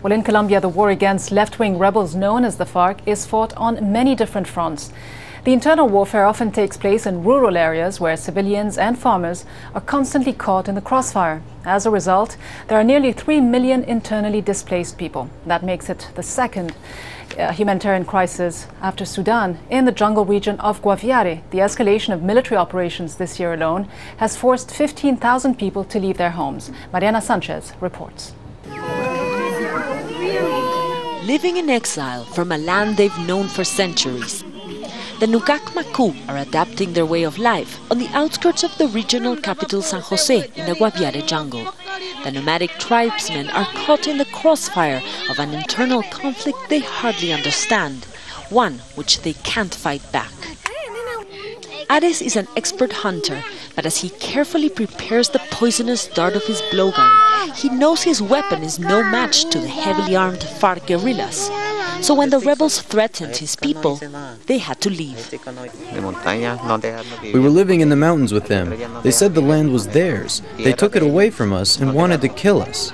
Well, in Colombia, the war against left-wing rebels known as the Farc is fought on many different fronts. The internal warfare often takes place in rural areas where civilians and farmers are constantly caught in the crossfire. As a result, there are nearly 3 million internally displaced people. That makes it the second humanitarian crisis after Sudan. In the jungle region of Guaviare, the escalation of military operations this year alone has forced 15,000 people to leave their homes. Mariana Sanchez reports. Living in exile from a land they've known for centuries, the Nucacmacu are adapting their way of life on the outskirts of the regional capital San Jose in the Guaviare jungle. The nomadic tribesmen are caught in the crossfire of an internal conflict they hardly understand, one which they can't fight back. Ares is an expert hunter, but as he carefully prepares the poisonous dart of his blowgun, he knows his weapon is no match to the heavily armed Farc guerrillas. So when the rebels threatened his people, they had to leave. We were living in the mountains with them. They said the land was theirs. They took it away from us and wanted to kill us.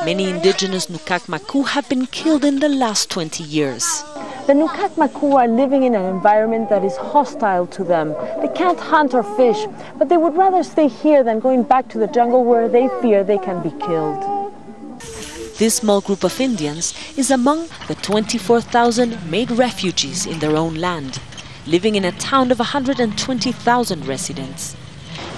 Many indigenous Nucacmacu have been killed in the last 20 years. The Nucacmacu are living in an environment that is hostile to them. They can't hunt or fish, but they would rather stay here than going back to the jungle where they fear they can be killed. This small group of Indians is among the 24,000 made refugees in their own land, living in a town of 120,000 residents.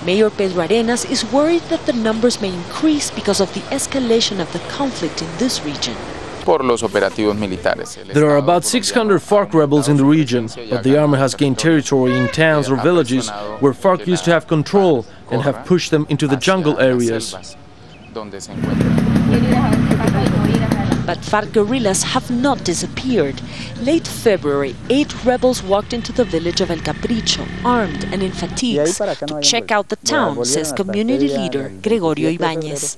Mayor Pedro Arenas is worried that the numbers may increase because of the escalation of the conflict in this region. There are about 600 Farc rebels in the region, but the army has gained territory in towns or villages where Farc used to have control and have pushed them into the jungle areas. But Farc guerrillas have not disappeared. Late February, 8 rebels walked into the village of El Capricho, armed and in fatigues, to check out the town, says community leader Gregorio Ibáñez.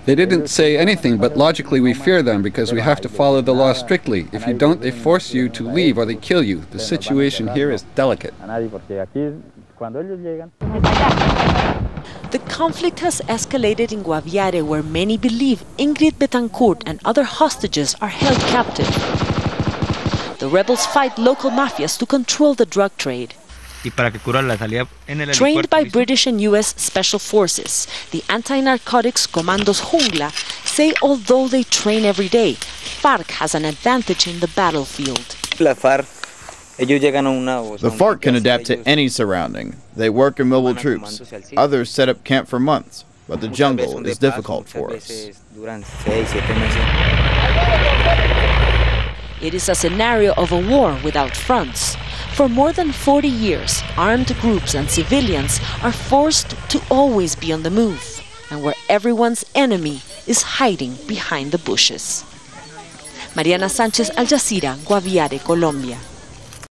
They didn't say anything, but logically we fear them because we have to follow the law strictly. If you don't, they force you to leave or they kill you. The situation here is delicate. The conflict has escalated in Guaviare, where many believe Ingrid Betancourt and other hostages are held captive. The rebels fight local mafias to control the drug trade. Trained by British and U.S. Special Forces, the anti-narcotics Comandos Jungla say although they train every day, Farc has an advantage in the battlefield. The Farc can adapt to any surrounding. They work in mobile troops. Others set up camp for months, but the jungle is difficult for us. It is a scenario of a war without fronts. For more than 40 years, armed groups and civilians are forced to always be on the move, and where everyone's enemy is hiding behind the bushes. Mariana Sanchez, Jazeera, Guaviare, Colombia.